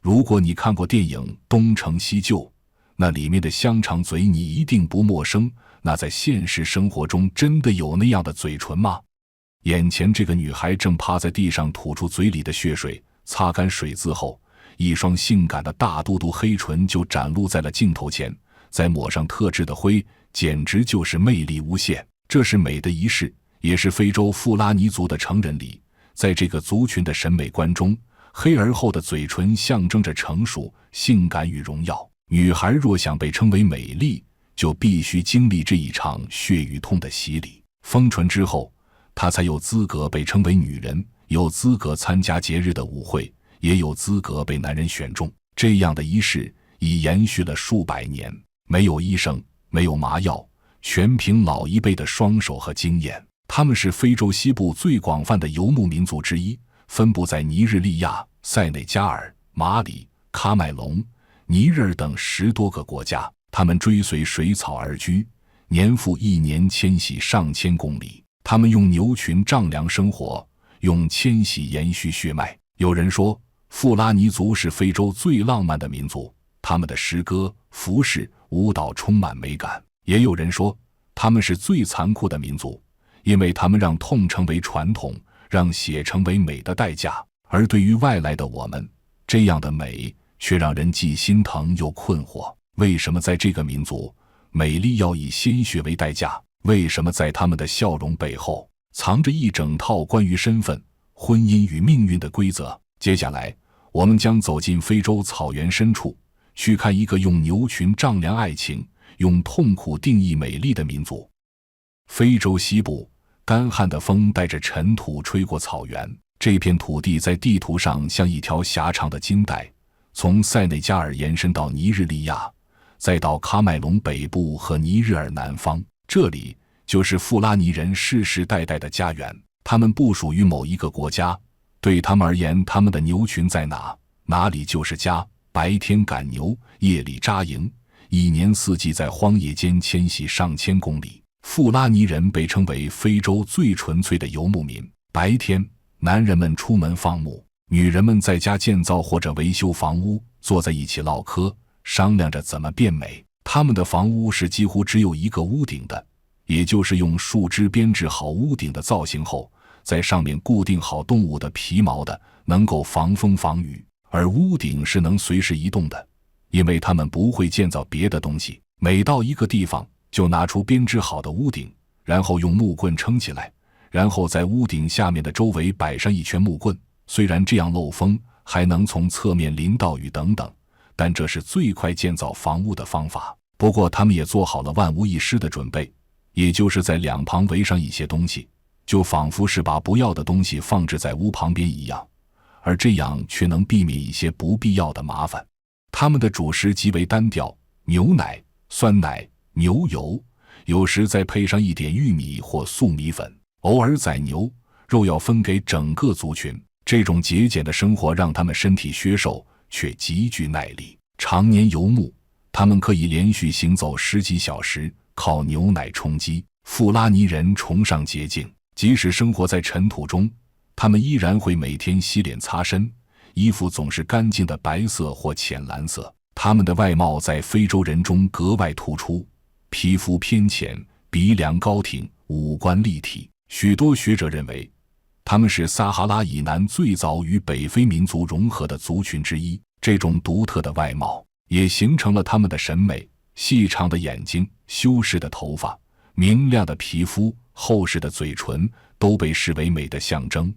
如果你看过电影《东成西就》，那里面的香肠嘴你一定不陌生，那在现实生活中真的有那样的嘴唇吗？眼前这个女孩正趴在地上吐出嘴里的血水，擦干水渍后，一双性感的大嘟嘟黑唇就展露在了镜头前，再抹上特制的灰，简直就是魅力无限。这是美的仪式，也是非洲富拉尼族的成人礼。在这个族群的审美观中，黑而厚的嘴唇象征着成熟、性感与荣耀。女孩若想被称为美丽，就必须经历这一场血与痛的洗礼。封唇之后，她才有资格被称为女人，有资格参加节日的舞会，也有资格被男人选中。这样的仪式已延续了数百年，没有医生，没有麻药，全凭老一辈的双手和经验。他们是非洲西部最广泛的游牧民族之一，分布在尼日利亚、塞内加尔、马里、喀麦隆、尼日尔等10多个国家。他们追随水草而居，年复一年迁徙上千公里。他们用牛群丈量生活，用迁徙延续血脉。有人说，富拉尼族是非洲最浪漫的民族，他们的诗歌、服饰、舞蹈充满美感。也有人说，他们是最残酷的民族，因为他们让痛成为传统，让血成为美的代价。而对于外来的我们，这样的美却让人既心疼又困惑。为什么在这个民族，美丽要以鲜血为代价？为什么在他们的笑容背后，藏着一整套关于身份、婚姻与命运的规则？接下来，我们将走进非洲草原深处，去看一个用牛群丈量爱情，用痛苦定义美丽的民族。非洲西部，干旱的风带着尘土吹过草原，这片土地在地图上像一条狭长的金带，从塞内加尔延伸到尼日利亚，再到喀麦隆北部和尼日尔南方。这里就是富拉尼人世世代代的家园，他们不属于某一个国家，对他们而言，他们的牛群在哪里就是家。白天赶牛，夜里扎营，一年四季在荒野间迁徙上千公里。富拉尼人被称为非洲最纯粹的游牧民。白天，男人们出门放牧，女人们在家建造或者维修房屋，坐在一起唠嗑，商量着怎么变美。他们的房屋是几乎只有一个屋顶的，也就是用树枝编制好屋顶的造型后，在上面固定好动物的皮毛的，能够防风防雨。而屋顶是能随时移动的，因为他们不会建造别的东西。每到一个地方，就拿出编织好的屋顶，然后用木棍撑起来，然后在屋顶下面的周围摆上一圈木棍。虽然这样漏风，还能从侧面淋到雨等等，但这是最快建造房屋的方法。不过他们也做好了万无一失的准备，也就是在两旁围上一些东西，就仿佛是把不要的东西放置在屋旁边一样，而这样却能避免一些不必要的麻烦。他们的主食极为单调，牛奶、酸奶、牛油，有时再配上一点玉米或粟米粉，偶尔宰牛，肉要分给整个族群。这种节俭的生活让他们身体削瘦，却极具耐力。常年游牧，他们可以连续行走10几小时，靠牛奶充饥。富拉尼人崇尚洁净，即使生活在尘土中，他们依然会每天洗脸擦身，衣服总是干净的白色或浅蓝色。他们的外貌在非洲人中格外突出，皮肤偏浅，鼻梁高挺，五官立体。许多学者认为，他们是撒哈拉以南最早与北非民族融合的族群之一。这种独特的外貌也形成了他们的审美，细长的眼睛、修饰的头发、明亮的皮肤、厚实的嘴唇都被视为美的象征。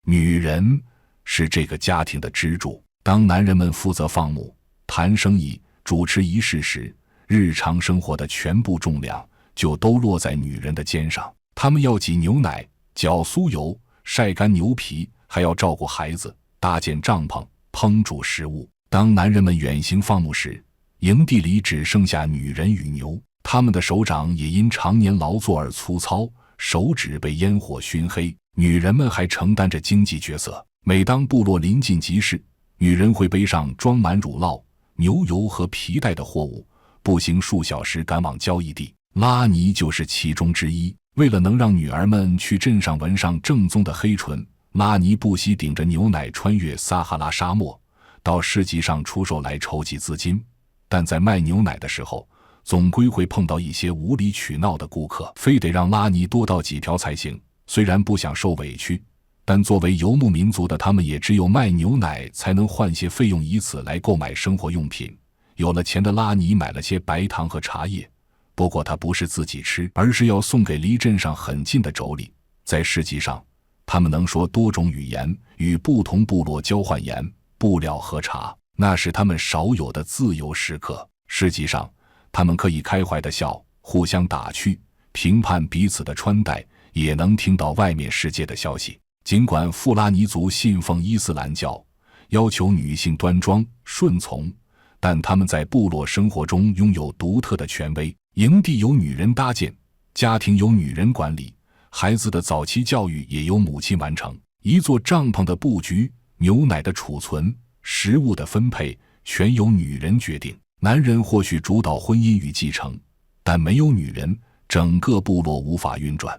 女人是这个家庭的支柱，当男人们负责放牧、谈生意、主持仪式时，日常生活的全部重量就都落在女人的肩上。她们要挤牛奶、搅酥油、晒干牛皮，还要照顾孩子、搭建帐篷、烹煮食物。当男人们远行放牧时，营地里只剩下女人与牛，他们的手掌也因常年劳作而粗糙，手指被烟火熏黑。女人们还承担着经济角色，每当部落临近集市，女人会背上装满乳酪、牛油和皮带的货物，步行数小时赶往交易地。拉尼就是其中之一。为了能让女儿们去镇上纹上正宗的黑唇，拉尼不惜顶着牛奶穿越撒哈拉沙漠，到市集上出售来筹集资金，但在卖牛奶的时候，总归会碰到一些无理取闹的顾客，非得让拉尼多倒几瓢才行。虽然不想受委屈，但作为游牧民族的他们也只有卖牛奶才能换些费用，以此来购买生活用品。有了钱的拉尼买了些白糖和茶叶，不过他不是自己吃，而是要送给离镇上很近的妯娌。在市集上，他们能说多种语言，与不同部落交换盐、布料和茶，那是他们少有的自由时刻。市集上，他们可以开怀地笑，互相打趣，评判彼此的穿戴，也能听到外面世界的消息。尽管富拉尼族信奉伊斯兰教，要求女性端庄顺从，但他们在部落生活中拥有独特的权威。营地由女人搭建，家庭由女人管理，孩子的早期教育也由母亲完成。一座帐篷的布局、牛奶的储存、食物的分配，全由女人决定。男人或许主导婚姻与继承，但没有女人，整个部落无法运转。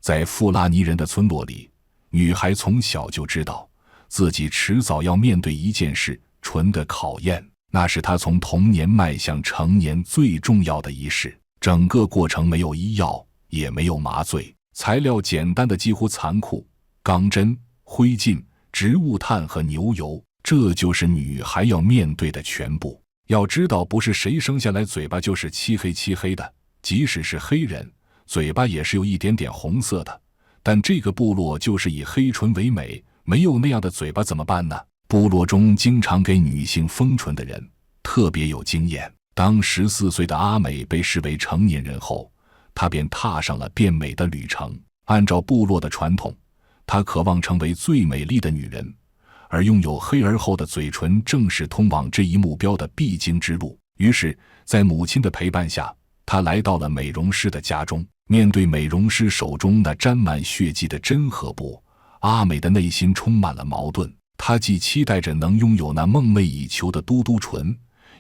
在富拉尼人的村落里，女孩从小就知道自己迟早要面对一件事，纯的考验，那是她从童年迈向成年最重要的一事。整个过程没有医药，也没有麻醉，材料简单的几乎残酷，钢针、灰烬、植物炭和牛油，这就是女孩要面对的全部。要知道，不是谁生下来嘴巴就是漆黑的，即使是黑人，嘴巴也是有一点点红色的。但这个部落就是以黑唇为美，没有那样的嘴巴怎么办呢？部落中经常给女性封唇的人特别有经验。当14岁的阿美被视为成年人后，她便踏上了变美的旅程。按照部落的传统，她渴望成为最美丽的女人，而拥有黑而厚的嘴唇正是通往这一目标的必经之路。于是，在母亲的陪伴下，她来到了美容师的家中。面对美容师手中那沾满血迹的针和布，阿美的内心充满了矛盾。她既期待着能拥有那梦寐以求的嘟嘟唇，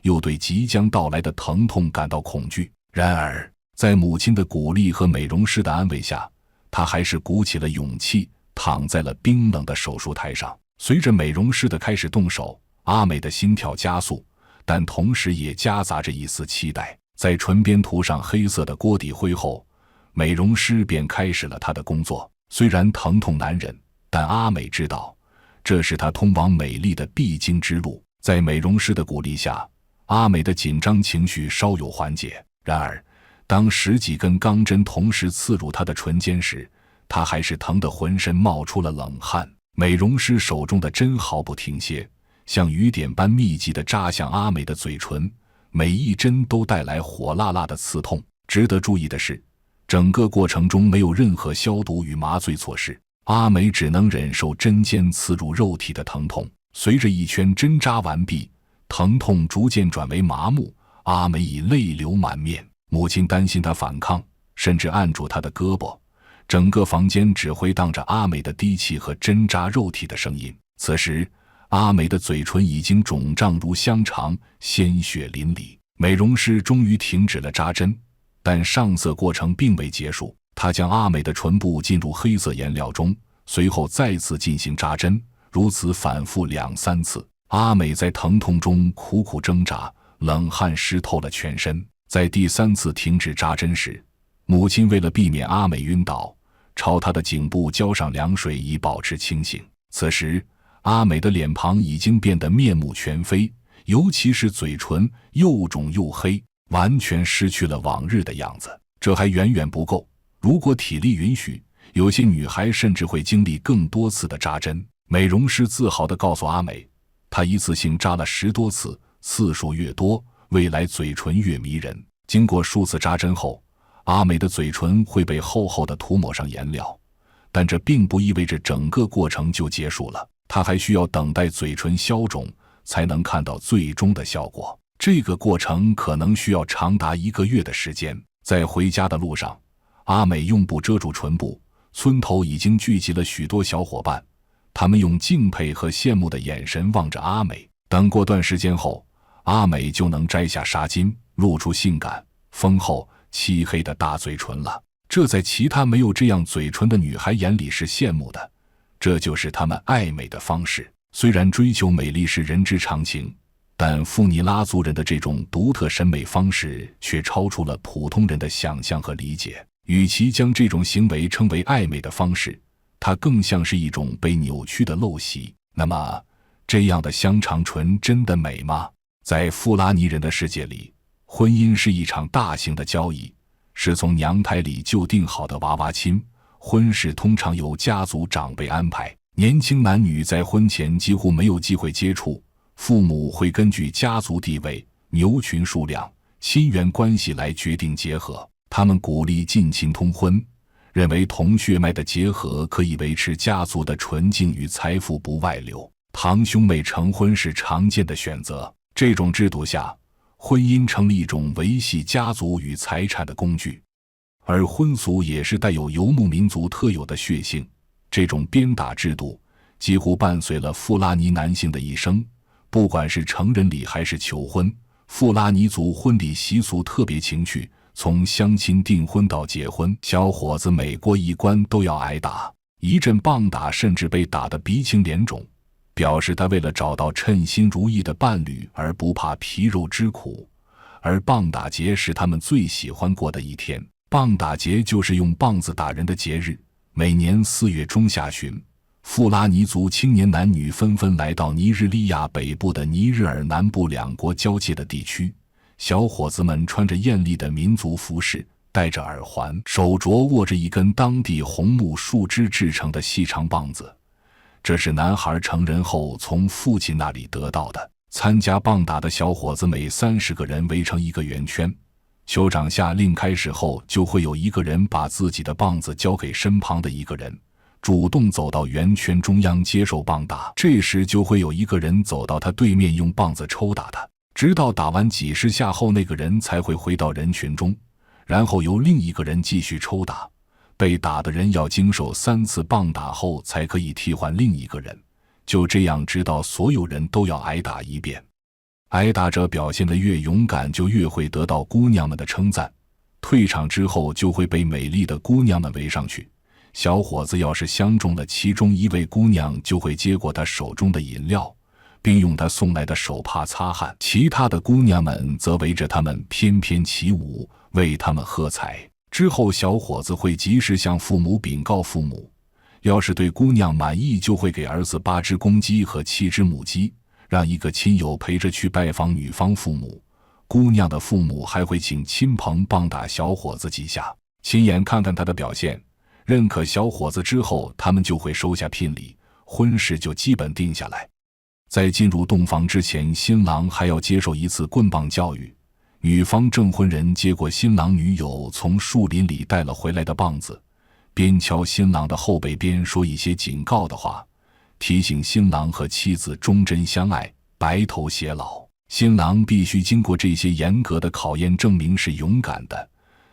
又对即将到来的疼痛感到恐惧。然而，在母亲的鼓励和美容师的安慰下，她还是鼓起了勇气，躺在了冰冷的手术台上。随着美容师的开始动手，阿美的心跳加速，但同时也夹杂着一丝期待。在唇边涂上黑色的锅底灰后，美容师便开始了他的工作。虽然疼痛难忍，但阿美知道这是她通往美丽的必经之路。在美容师的鼓励下，阿美的紧张情绪稍有缓解。然而，当10几根钢针同时刺入她的唇间时，她还是疼得浑身冒出了冷汗。美容师手中的针毫不停歇，像雨点般密集地扎向阿美的嘴唇，每一针都带来火辣辣的刺痛。值得注意的是，整个过程中没有任何消毒与麻醉措施，阿美只能忍受针尖刺入肉体的疼痛。随着一圈针扎完毕，疼痛逐渐转为麻木，阿美已泪流满面。母亲担心她反抗，甚至按住她的胳膊。整个房间只回荡着阿美的低气和针扎肉体的声音。此时，阿美的嘴唇已经肿胀如香肠，鲜血淋漓。美容师终于停止了扎针，但上色过程并未结束。他将阿美的唇部浸入黑色颜料中，随后再次进行扎针，如此反复2、3次。阿美在疼痛中苦苦挣扎，冷汗湿透了全身。在第3次停止扎针时，母亲为了避免阿美晕倒，朝她的颈部浇上凉水以保持清醒。此时，阿美的脸庞已经变得面目全非，尤其是嘴唇又肿又黑，完全失去了往日的样子。这还远远不够，如果体力允许，有些女孩甚至会经历更多次的扎针。美容师自豪地告诉阿美，她一次性扎了10多次，次数越多，未来嘴唇越迷人。经过数次扎针后，阿美的嘴唇会被厚厚地涂抹上颜料，但这并不意味着整个过程就结束了。她还需要等待嘴唇消肿，才能看到最终的效果。这个过程可能需要长达1个月的时间。在回家的路上，阿美用布遮住唇部，村头已经聚集了许多小伙伴，他们用敬佩和羡慕的眼神望着阿美。等过段时间后，阿美就能摘下纱巾，露出性感、丰厚、漆黑的大嘴唇了。这在其他没有这样嘴唇的女孩眼里是羡慕的，这就是她们爱美的方式。虽然追求美丽是人之常情，但富尼拉族人的这种独特审美方式却超出了普通人的想象和理解。与其将这种行为称为爱美的方式，它更像是一种被扭曲的陋习。那么，这样的香肠唇真的美吗？在富拉尼人的世界里，婚姻是一场大型的交易，是从娘胎里就定好的娃娃亲。婚事通常由家族长辈安排，年轻男女在婚前几乎没有机会接触，父母会根据家族地位、牛群数量、亲缘关系来决定结合。他们鼓励近亲通婚，认为同血脉的结合可以维持家族的纯净与财富不外流。堂兄妹成婚是常见的选择。这种制度下，婚姻成了一种维系家族与财产的工具。而婚俗也是带有游牧民族特有的血性，这种鞭打制度几乎伴随了富拉尼男性的一生。不管是成人礼还是求婚，富拉尼族婚礼习俗特别情趣，从相亲订婚到结婚，小伙子每过一关都要挨打，一阵棒打甚至被打得鼻青脸肿，表示他为了找到称心如意的伴侣而不怕皮肉之苦。而棒打节是他们最喜欢过的一天。棒打节就是用棒子打人的节日，每年4月中下旬，富拉尼族青年男女纷纷来到尼日利亚北部的尼日尔南部两国交界的地区。小伙子们穿着艳丽的民族服饰，戴着耳环，手镯握着一根当地红木树枝制成的细长棒子，这是男孩成人后从父亲那里得到的。参加棒打的小伙子每30个人围成一个圆圈，酋长下令开始后，就会有一个人把自己的棒子交给身旁的一个人，主动走到圆圈中央接受棒打。这时就会有一个人走到他对面，用棒子抽打他，直到打完几十下后，那个人才会回到人群中，然后由另一个人继续抽打。被打的人要经受3次棒打后才可以替换另一个人，就这样直到所有人都要挨打一遍。挨打者表现得越勇敢，就越会得到姑娘们的称赞。退场之后就会被美丽的姑娘们围上去。小伙子要是相中了其中一位姑娘，就会接过她手中的饮料，并用她送来的手帕擦汗。其他的姑娘们则围着他们翩翩起舞，为他们喝彩。之后小伙子会及时向父母禀告，父母要是对姑娘满意，就会给儿子8只公鸡和7只母鸡，让一个亲友陪着去拜访女方父母。姑娘的父母还会请亲朋棒打小伙子几下，亲眼看看他的表现，认可小伙子之后，他们就会收下聘礼，婚事就基本定下来。在进入洞房之前，新郎还要接受一次棍棒教育。女方证婚人接过新郎女友从树林里带了回来的棒子，边敲新郎的后背边说一些警告的话，提醒新郎和妻子忠贞相爱，白头偕老。新郎必须经过这些严格的考验，证明是勇敢的，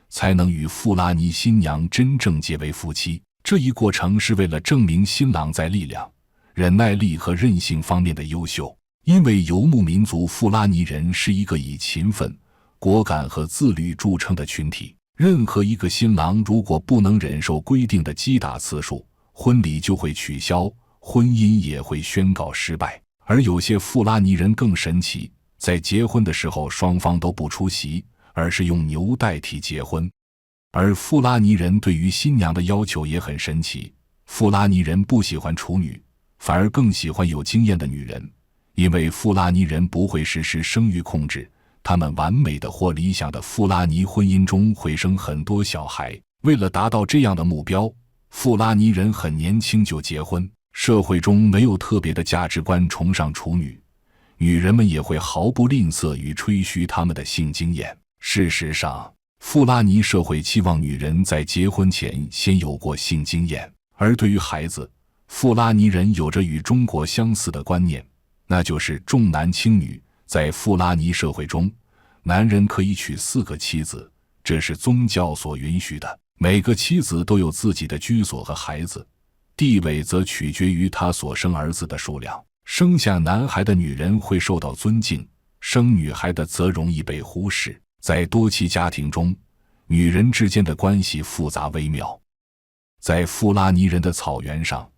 才能与富拉尼新娘真正结为夫妻。这一过程是为了证明新郎在力量、忍耐力和韧性方面的优秀。因为游牧民族富拉尼人是一个以勤奋、果敢和自律著称的群体。任何一个新郎如果不能忍受规定的击打次数，婚礼就会取消，婚姻也会宣告失败。而有些富拉尼人更神奇，在结婚的时候双方都不出席，而是用牛代替结婚。而富拉尼人对于新娘的要求也很神奇，富拉尼人不喜欢处女，反而更喜欢有经验的女人，因为富拉尼人不会实施生育控制，他们完美的或理想的富拉尼婚姻中会生很多小孩。为了达到这样的目标，富拉尼人很年轻就结婚。社会中没有特别的价值观崇尚处女，女人们也会毫不吝啬于吹嘘她们的性经验。事实上，富拉尼社会期望女人在结婚前先有过性经验。而对于孩子，富拉尼人有着与中国相似的观念，那就是重男轻女。在富拉尼社会中，男人可以娶4个妻子，这是宗教所允许的。每个妻子都有自己的居所和孩子，地位则取决于他所生儿子的数量。生下男孩的女人会受到尊敬，生女孩的则容易被忽视。在多妻家庭中，女人之间的关系复杂微妙。在富拉尼人的草原上，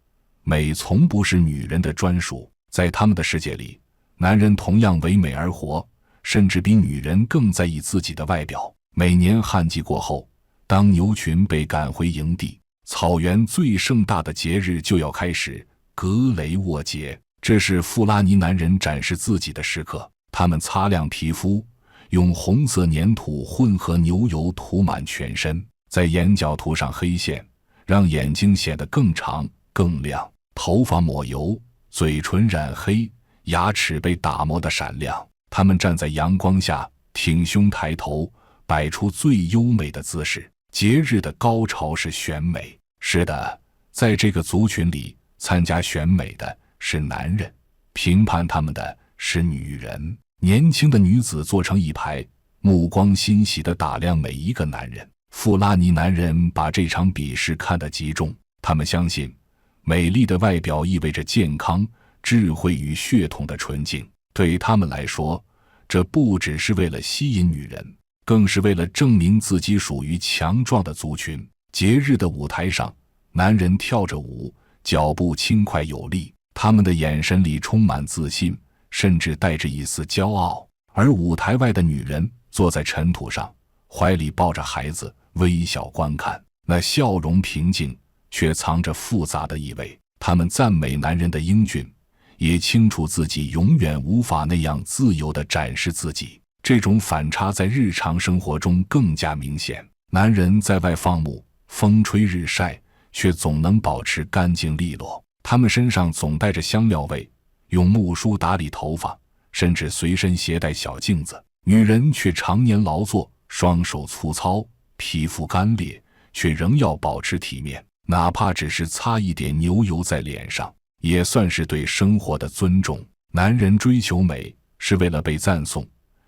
美从不是女人的专属。在他们的世界里，男人同样为美而活，甚至比女人更在意自己的外表。每年旱季过后，当牛群被赶回营地，草原最盛大的节日就要开始——格雷沃节。这是富拉尼男人展示自己的时刻。他们擦亮皮肤，用红色粘土混合牛油涂满全身，在眼角涂上黑线，让眼睛显得更长更亮。头发抹油，嘴唇染黑，牙齿被打磨得闪亮。他们站在阳光下，挺胸抬头，摆出最优美的姿势。节日的高潮是选美。是的，在这个族群里，参加选美的是男人，评判他们的是女人。年轻的女子坐成一排，目光欣喜地打量每一个男人。富拉尼男人把这场比试看得极重，他们相信美丽的外表意味着健康、智慧与血统的纯净。对他们来说，这不只是为了吸引女人，更是为了证明自己属于强壮的族群。节日的舞台上，男人跳着舞，脚步轻快有力，他们的眼神里充满自信，甚至带着一丝骄傲。而舞台外的女人坐在尘土上，怀里抱着孩子，微笑观看，那笑容平静，却藏着复杂的意味。她们赞美男人的英俊，也清楚自己永远无法那样自由地展示自己。这种反差在日常生活中更加明显。男人在外放牧，风吹日晒，却总能保持干净利落。他们身上总带着香料味，用木梳打理头发，甚至随身携带小镜子。女人却常年劳作，双手粗糙，皮肤干裂，却仍要保持体面，哪怕只是擦一点牛油在脸上，也算是对生活的尊重。男人追求美是为了被赞颂，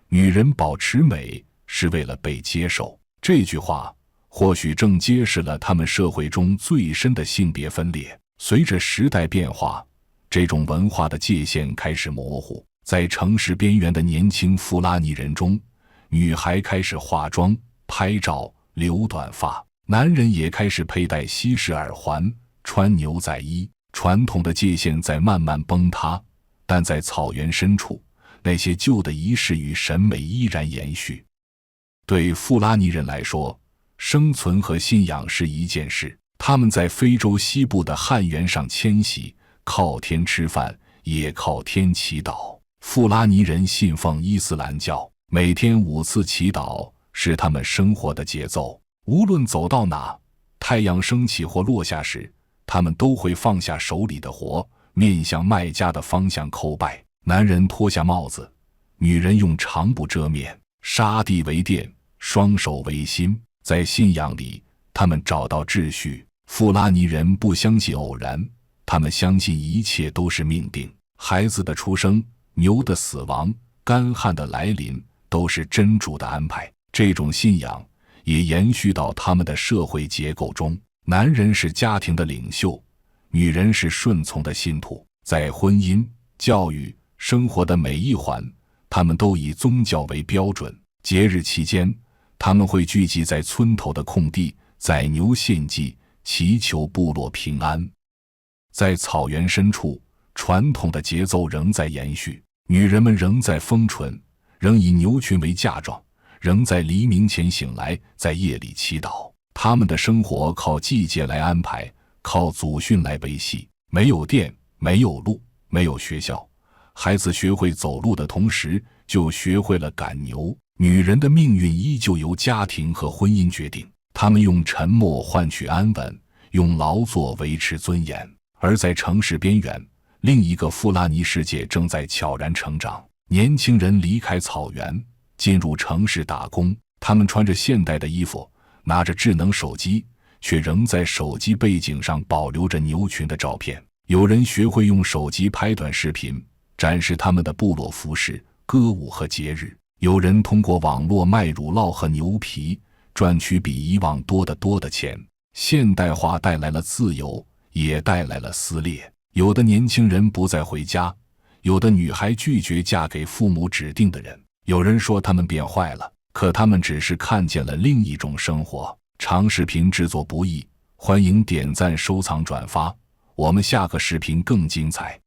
女人保持美是为了被接受。这句话或许正揭示了他们社会中最深的性别分裂。随着时代变化，这种文化的界限开始模糊。在城市边缘的年轻富拉尼人中，女孩开始化妆、拍照、留短发，男人也开始佩戴西式耳环、穿牛仔衣。传统的界限在慢慢崩塌，但在草原深处，那些旧的仪式与审美依然延续。对富拉尼人来说，生存和信仰是一件事。他们在非洲西部的旱原上迁徙，靠天吃饭，也靠天祈祷。富拉尼人信奉伊斯兰教，每天5次祈祷是他们生活的节奏。无论走到哪，太阳升起或落下时，他们都会放下手里的活，面向麦加的方向叩拜。男人脱下帽子，女人用长布遮面，沙地为殿，双手为心。在信仰里，他们找到秩序。富拉尼人不相信偶然，他们相信一切都是命定。孩子的出生，牛的死亡，干旱的来临，都是真主的安排。这种信仰也延续到他们的社会结构中。男人是家庭的领袖，女人是顺从的信徒。在婚姻、教育、生活的每一环，他们都以宗教为标准。节日期间，他们会聚集在村头的空地，宰牛献祭，祈求部落平安。在草原深处，传统的节奏仍在延续，女人们仍在丰唇，仍以牛群为嫁妆，仍在黎明前醒来，在夜里祈祷。他们的生活靠季节来安排，靠祖训来维系。没有电，没有路，没有学校，孩子学会走路的同时，就学会了赶牛。女人的命运依旧由家庭和婚姻决定，她们用沉默换取安稳，用劳作维持尊严。而在城市边缘，另一个富拉尼世界正在悄然成长。年轻人离开草原，进入城市打工，他们穿着现代的衣服，拿着智能手机，却仍在手机背景上保留着牛群的照片。有人学会用手机拍短视频，展示他们的部落服饰、歌舞和节日。有人通过网络卖乳酪和牛皮，赚取比以往多得多的钱。现代化带来了自由，也带来了撕裂。有的年轻人不再回家，有的女孩拒绝嫁给父母指定的人。有人说他们变坏了，可他们只是看见了另一种生活。长视频制作不易，欢迎点赞、收藏、转发，我们下个视频更精彩。